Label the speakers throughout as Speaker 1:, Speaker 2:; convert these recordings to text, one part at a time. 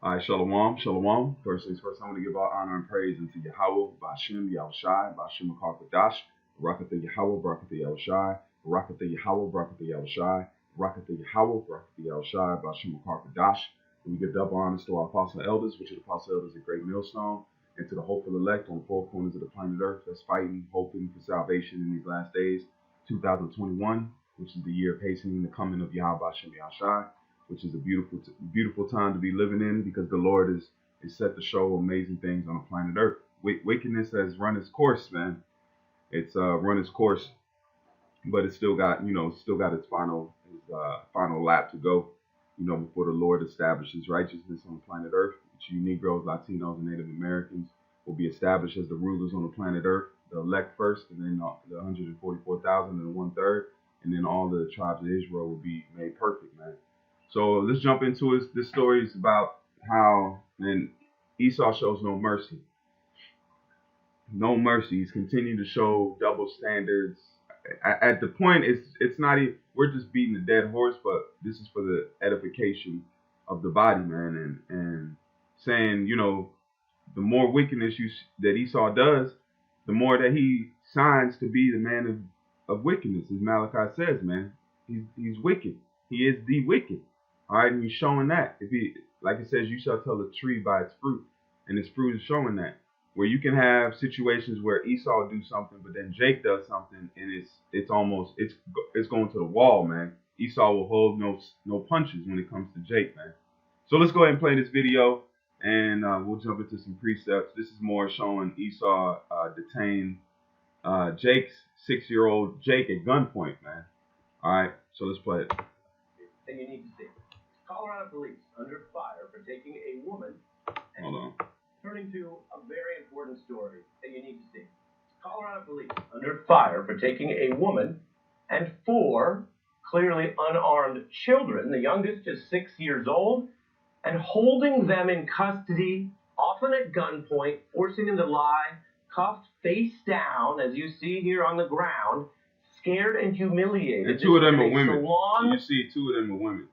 Speaker 1: All right, Shalom, Shalom. First things first, I want to give all honor and praise unto Yahweh, Bashem, Yahushai, Bashem, Kadash, Barakatha Yahweh, Barakatha Yahushai, Barakatha Yahweh, Barakatha Yahushai, Barakatha Yahweh, Barakatha Yahushai, Bashem, Kadash. We give double honors to our apostle elders, which are the apostle elders of Great Millstone, and to the hopeful elect on the four corners of the planet Earth that's fighting, hoping for salvation in these last days, 2021, which is the year of hastening the coming of Yahweh, Bashem, Yahushai, which is a beautiful time to be living in because the Lord is set to show amazing things on the planet Earth. Wickedness has run its course, man. It's run its course, but it's still got its final lap to go, before the Lord establishes righteousness on the planet Earth. Which you Negroes, Latinos, and Native Americans will be established as the rulers on the planet Earth. The elect first, and then the 144,000 and one third, and then all the tribes of Israel will be made perfect, man. So let's jump into it. This story is about how and Esau shows no mercy. No mercy. He's continuing to show double standards. At the point, it's not even, we're just beating a dead horse, but this is for the edification of the body, man, and saying, the more wickedness that Esau does, the more that he signs to be the man of wickedness, as Malachi says, man. He's wicked. He is the wicked. All right, and he's showing that. If he, like it says, you shall tell a tree by its fruit, and its fruit is showing that. Where you can have situations where Esau do something, but then Jake does something, and it's going to the wall, man. Esau will hold no punches when it comes to Jake, man. So let's go ahead and play this video, and we'll jump into some precepts. This is more showing Esau detain Jake's 6-year-old Jake at gunpoint, man. All right, so let's play it.
Speaker 2: And you need to see. Colorado police under fire for taking a woman.
Speaker 1: Hold on.
Speaker 2: Turning to a very important story that you need to see. Colorado police under fire for taking a woman and 4 clearly unarmed children, the youngest is 6 years old, and holding them in custody, often at gunpoint, forcing them to lie, cuffed face down, as you see here on the ground, scared and humiliated.
Speaker 1: And 2 of them are women. You see 2 of them are women.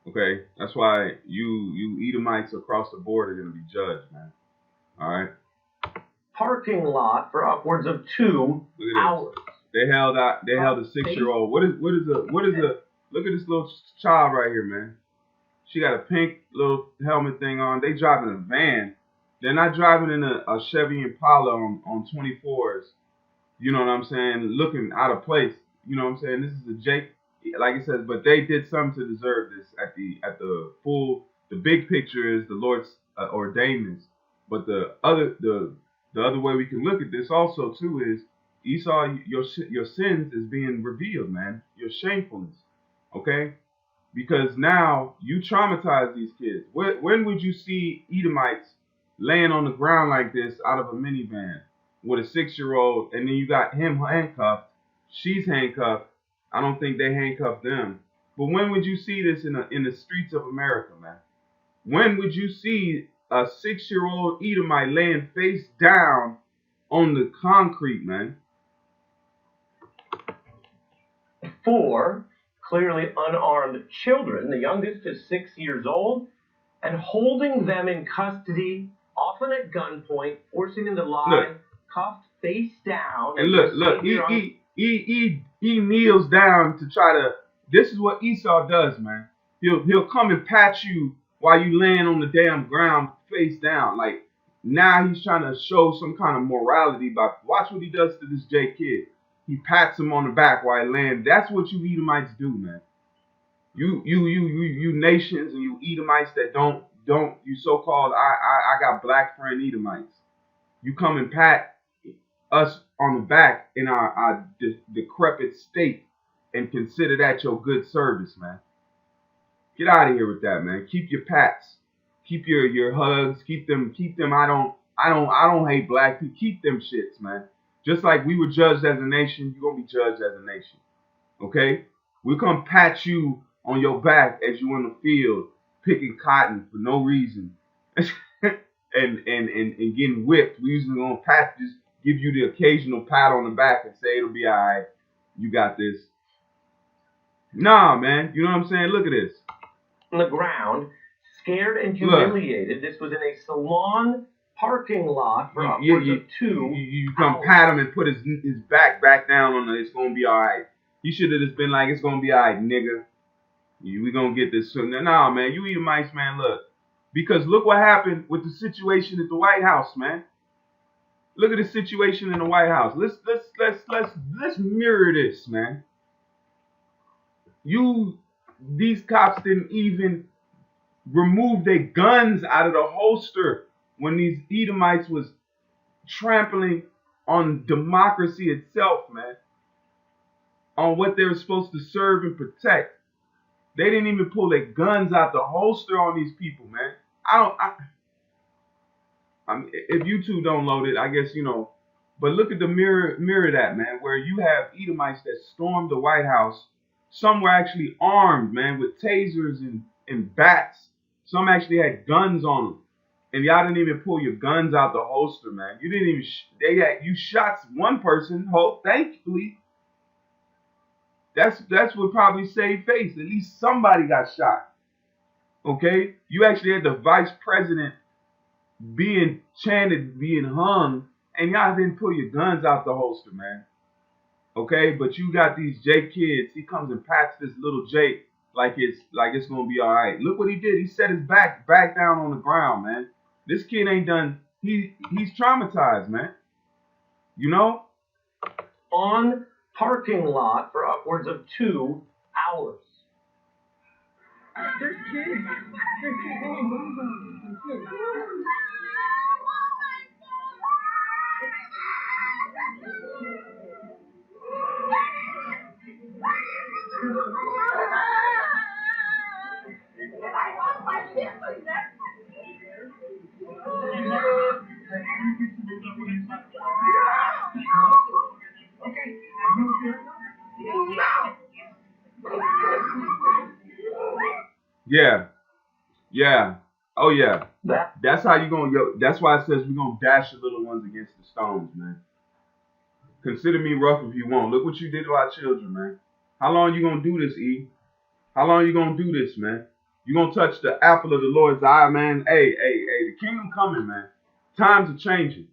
Speaker 1: Okay, that's why you Edomites across the board are going to be judged, man. All right.
Speaker 2: Parking lot for upwards of 2 hours.
Speaker 1: They held a 6-year-old. What is a look at this little child right here, man. She got a pink little helmet thing on. They driving a van. They're not driving in a Chevy Impala on 24s. You know what I'm saying? Looking out of place. You know what I'm saying? This is a Jake. Like it says, but they did something to deserve this. The big picture is the Lord's ordained this. But the other way we can look at this also too is Esau, your sins is being revealed, man. Your shamefulness, okay? Because now you traumatize these kids. When would you see Edomites laying on the ground like this out of a minivan with a 6-year-old, and then you got him handcuffed, she's handcuffed? I don't think they handcuffed them. But when would you see this in the streets of America, man? When would you see a 6-year-old Edomite laying face down on the concrete, man?
Speaker 2: 4 clearly unarmed children, the youngest is 6 years old, and holding them in custody, often at gunpoint, forcing them to lie, cuffed face down.
Speaker 1: And look, he kneels down to try to. This is what Esau does, man. He'll come and pat you while you laying on the damn ground face down. Like, now he's trying to show some kind of morality by, watch what he does to this J kid. He pats him on the back while he laying. That's what you Edomites do, man. You nations and you Edomites that don't you so-called I got black friend Edomites. You come and pat us on the back in our decrepit state and consider that your good service, man. Get out of here with that, man. Keep your pats, keep your hugs, keep them. I don't hate black people. Keep them shits, man. Just like we were judged as a nation, you're gonna be judged as a nation. Okay? We'll come pat you on your back as you in the field picking cotton for no reason and getting whipped. We usually gonna pat, just give you the occasional pat on the back and say it'll be all right. You got this. Nah, man. You know what I'm saying? Look at this.
Speaker 2: On the ground, scared and humiliated. This was in a salon parking lot for upwards of 2
Speaker 1: You come pat him and put his back down on the, it's gonna be alright. He should have just been like, it's gonna be alright, nigga. We gonna get this soon. Nah, man, you Edomites, man, look. Because look what happened with the situation at the White House, man. Look at the situation in the White House. Let's mirror this, man. These cops didn't even remove their guns out of the holster when these Edomites was trampling on democracy itself, man. On what they were supposed to serve and protect. They didn't even pull their guns out the holster on these people, man. I mean, if YouTube don't load it, I guess, you know. But look at the mirror that, man, where you have Edomites that stormed the White House. Some were actually armed, man, with tasers and bats. Some actually had guns on them. And y'all didn't even pull your guns out the holster, man. You didn't even, you shot one person, thankfully. That's what probably saved face. At least somebody got shot. Okay? You actually had the vice president being hung, and y'all didn't pull your guns out the holster, man. Okay? But you got these Jake kids. He comes and pats this little Jake like it's gonna be alright. Look what he did. He set his back down on the ground, man. This kid ain't done. He's traumatized, man. You know?
Speaker 2: On parking lot for upwards of 2 hours.
Speaker 3: There's kids.
Speaker 1: Yeah. Oh yeah. That's how you gonna that's why it says we're gonna dash the little ones against the stones, man. Consider me rough if you want. Look what you did to our children, man. How long you gonna do this, E? How long you gonna do this, man? You gonna touch the apple of the Lord's eye, man? Hey, the kingdom coming, man. Times are changing.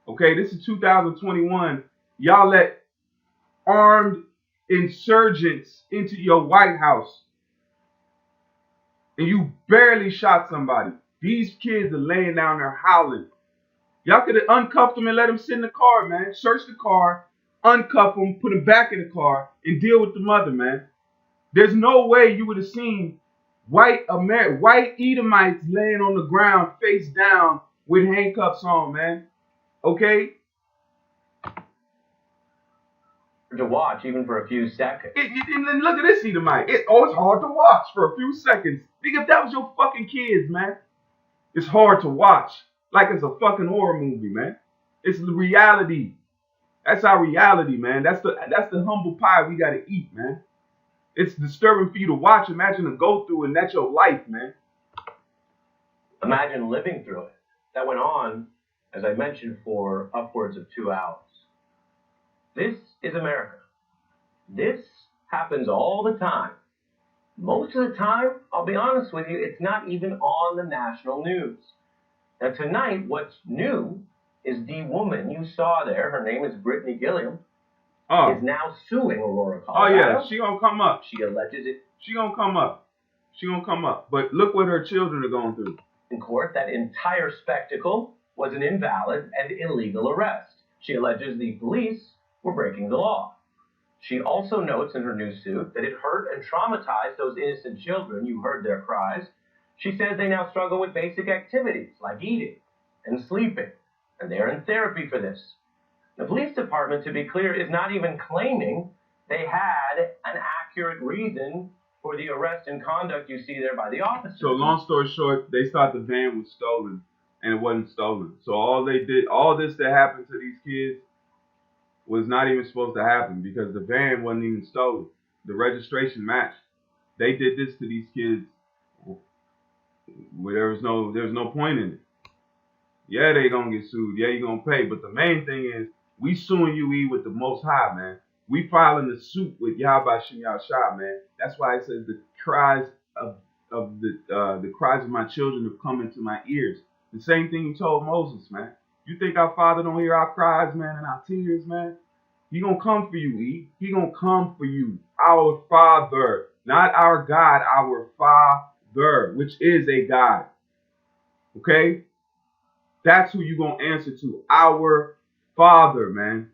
Speaker 1: Okay, this is 2021. Y'all let armed insurgents into your White House. And you barely shot somebody. These kids are laying down there howling. Y'all could have uncuffed them and let them sit in the car, man. Search the car, uncuff them, put them back in the car, and deal with the mother, man. There's no way you would have seen white Edomites laying on the ground face down with handcuffs on, man. Okay?
Speaker 2: To watch even for a few seconds.
Speaker 1: And look at this Edomite. It's hard to watch for a few seconds. Think if that was your fucking kids, man. It's hard to watch. Like it's a fucking horror movie, man. It's the reality. That's our reality, man. That's the humble pie we gotta eat, man. It's disturbing for you to watch. Imagine to go through, and that's your life, man.
Speaker 2: Imagine living through it. That went on, as I mentioned, for upwards of 2 hours. This is America. This happens all the time. Most of the time, I'll be honest with you, it's not even on the national news. Now tonight, what's new is the woman you saw there, her name is Brittany Gilliam, is now suing Aurora, Colorado.
Speaker 1: Oh yeah, she gonna come up.
Speaker 2: She alleges it.
Speaker 1: She gonna come up. She gonna come up. But look what her children are going through.
Speaker 2: In court, that entire spectacle was an invalid and illegal arrest. She alleges the police were breaking the law. She also notes in her new suit that it hurt and traumatized those innocent children. You heard their cries. She says they now struggle with basic activities like eating and sleeping, and they're in therapy for this. The police department, to be clear, is not even claiming they had an accurate reason for the arrest and conduct you see there by the officers.
Speaker 1: So long story short, they thought the van was stolen, and it wasn't stolen. So all this that happened to these kids was not even supposed to happen because the van wasn't even stolen. The registration matched. They did this to these kids. There's no point in it. Yeah, they gonna get sued. Yeah, you gonna pay. But the main thing is, we suing you with the Most High, man. We filing the suit with Yahweh Shem Yahushua, man. That's why it says the cries of the cries of my children have come into my ears. The same thing he told Moses, man. You think our Father don't hear our cries, man, and our tears, man? He gonna come for you, E. He gonna come for you. Our Father, not our God, our Father, which is a God. Okay? That's who you gonna answer to. Our Father, man.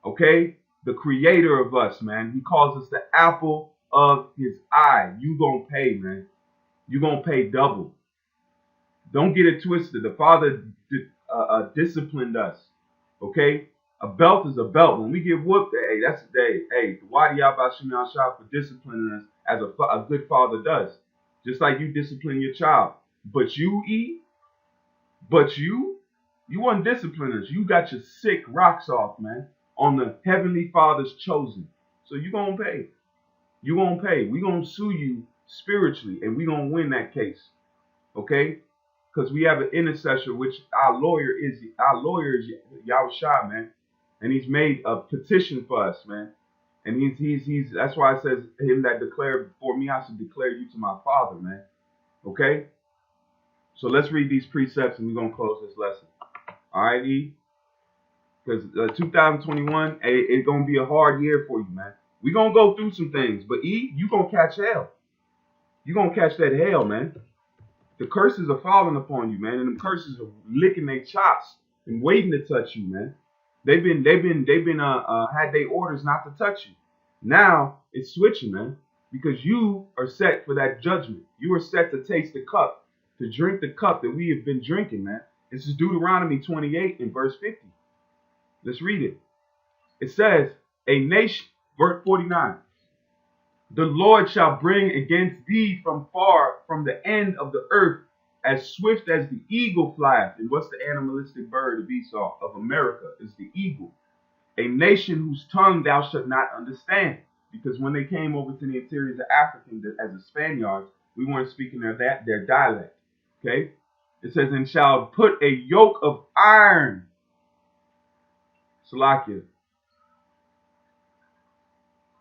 Speaker 1: Okay? The creator of us, man. He calls us the apple of his eye. You gonna pay, man. You gonna pay double. Don't get it twisted. The Father disciplined us. Okay? A belt is a belt. When we get whooped, hey, that's the day. Hey, why do y'all for disciplining us as a good father does? Just like you discipline your child. But you, you weren't discipliners. You got your sick rocks off, man, on the Heavenly Father's chosen. So you gonna pay. You gonna pay. We gonna sue you spiritually, and we gonna win that case. Okay? Because we have an intercessor, which our lawyer is Yahushua, man. And he's made a petition for us, man. And he's that's why it says, him that declared before me, I should declare you to my Father, man. Okay? So let's read these precepts and we're going to close this lesson. All right, E? Because 2021, it's going to be a hard year for you, man. We're going to go through some things. But E, you're going to catch hell. You're going to catch that hell, man. The curses are falling upon you, man. And the curses are licking their chops and waiting to touch you, man. They've been had their orders not to touch you. Now it's switching, man, because you are set for that judgment. You are set to taste the cup, to drink the cup that we have been drinking, man. This is Deuteronomy 28 and verse 50. Let's read it. It says, a nation, verse 49. The Lord shall bring against thee from far, from the end of the earth, as swift as the eagle flieth. And what's the animalistic bird of Esau, of America? Is the eagle. A nation whose tongue thou shalt not understand. Because when they came over to the interiors of Africa as the Spaniards, we weren't speaking their dialect. Okay? It says, and shall put a yoke of iron. Salakia.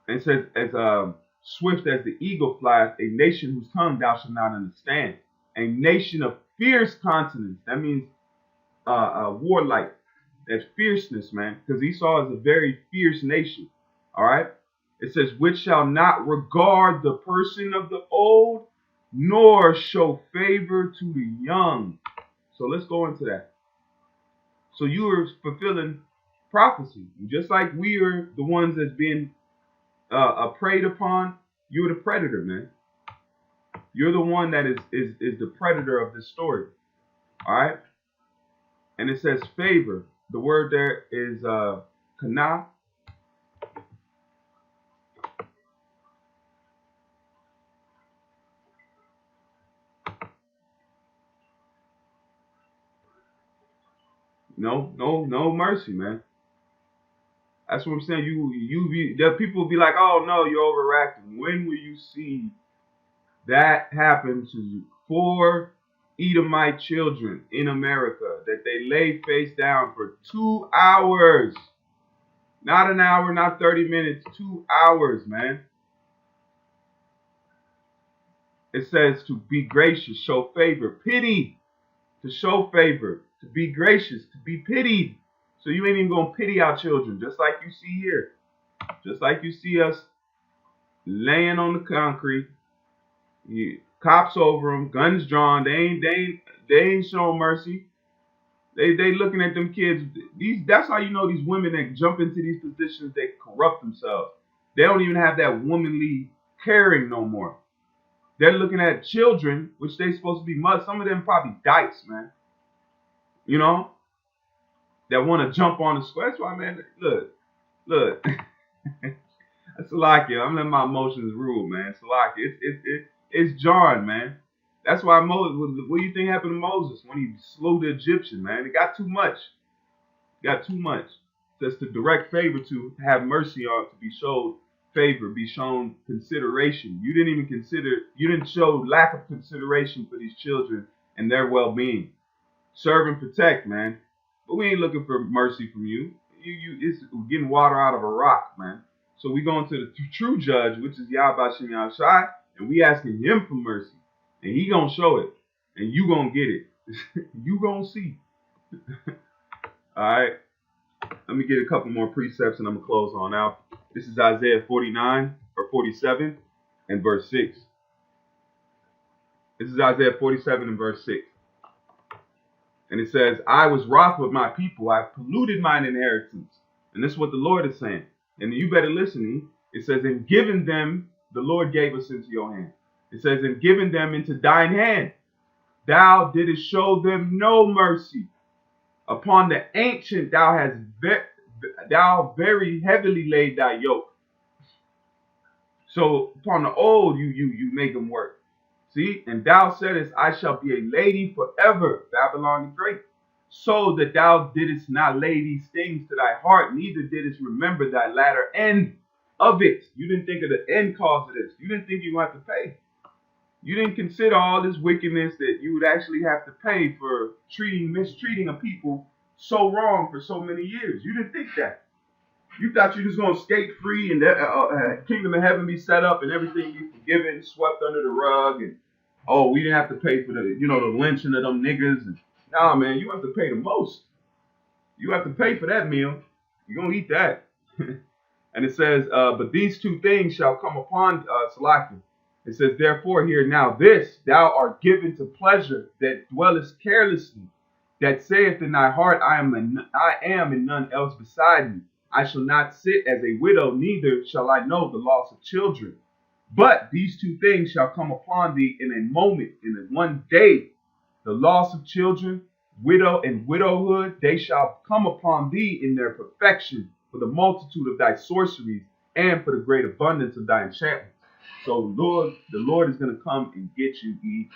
Speaker 1: And it says, as swift as the eagle flieth, a nation whose tongue thou shalt not understand. A nation of fierce countenance. That means warlike. That's fierceness, man. Because Esau is a very fierce nation. All right. It says, which shall not regard the person of the old, nor show favor to the young. So let's go into that. So you are fulfilling prophecy. Just like we are the ones that's being preyed upon, you're the predator, man. You're the one that is the predator of this story. All right? And it says favor. The word there is kana. No mercy, man. That's what I'm saying. The people be like, oh no, you're overreacting. When will you see that happen to 4 Edomite children in America, that they lay face down for 2 hours? Not an hour, not 30 minutes, 2 hours, man. It says to be gracious, show favor, pity, to show favor, to be gracious, to be pitied. So you ain't even going to pity our children, just like you see here. Just like you see us laying on the concrete. Cops over them, guns drawn. They ain't showing mercy. They looking at them kids. That's how you know these women that jump into these positions, they corrupt themselves. They don't even have that womanly caring no more. They're looking at children, which they supposed to be mothers. Some of them probably dykes, man. You know, that want to jump on the square. That's why, man. Look. That's Salakia. I'm letting my emotions rule, man. Salakia. It's jarring, man. That's why Moses. What do you think happened to Moses when he slew the Egyptian, man? It got too much. Just to direct favor, to have mercy on, to be showed favor, be shown consideration. You didn't show lack of consideration for these children and their well-being. Serve and protect, man. But we ain't looking for mercy from you. It's getting water out of a rock, man. So we going to the true judge, which is Yahweh Shem Yahushai, and we asking him for mercy. And he gonna show it. And you gonna get it. You gonna see. All right. Let me get a couple more precepts and I'm gonna close on out. This is Isaiah 49 or 47 and verse 6. This is Isaiah 47 and verse 6. And it says, I was wroth with my people. I polluted mine inheritance. And this is what the Lord is saying. And you better listen. It says, and given them, the Lord gave us into your hand. It says, and given them into thine hand, thou didst show them no mercy. Upon the ancient thou hast thou very heavily laid thy yoke. So upon the old you make them work. See, and thou saidest, I shall be a lady forever, Babylon the Great. So that thou didst not lay these things to thy heart, neither didst remember thy latter end of it. You didn't think of the end cause of this. You didn't think you would have to pay. You didn't consider all this wickedness that you would actually have to pay for mistreating a people so wrong for so many years. You didn't think that. You thought you was going to skate free and kingdom of heaven be set up and everything be forgiven, swept under the rug. And, oh, we didn't have to pay for the lynching of them niggas. And, nah, man, you have to pay the most. You have to pay for that meal. You're going to eat that. And it says, but these two things shall come upon Salakia. It says, therefore, hear now this, thou art given to pleasure that dwellest carelessly, that saith in thy heart, I am and none else beside me. I shall not sit as a widow, neither shall I know the loss of children. But these two things shall come upon thee in a moment, in one day. The loss of children, widow and widowhood, they shall come upon thee in their perfection, for the multitude of thy sorceries, and for the great abundance of thy enchantments. So the Lord is going to come and get you, Eve.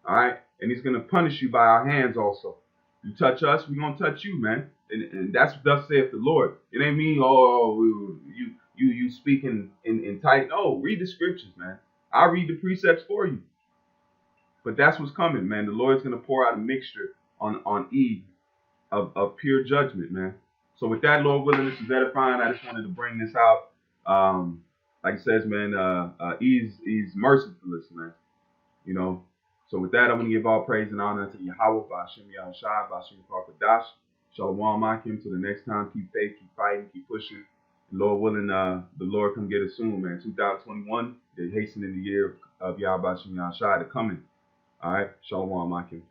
Speaker 1: All right? And he's going to punish you by our hands also. You touch us, we're going to touch you, man. And that's what thus saith the Lord. It ain't mean, you speaking in tight. No, read the scriptures, man. I'll read the precepts for you. But that's what's coming, man. The Lord's going to pour out a mixture on Eve of pure judgment, man. So with that, Lord willing, this is edifying. I just wanted to bring this out. Like it says, man, he's merciful, man. You know. So with that, I'm going to give all praise and honor to Yahweh, Ba'ashem Yahushua, Ba'ashem Kadash. Shalom Akim. Till the next time, keep faith, keep fighting, keep pushing. Lord willing, the Lord come get us soon, man. 2021, they're hastening the year of Yahweh Ba'ashem Yahushua to coming. All right. Shalom Akim.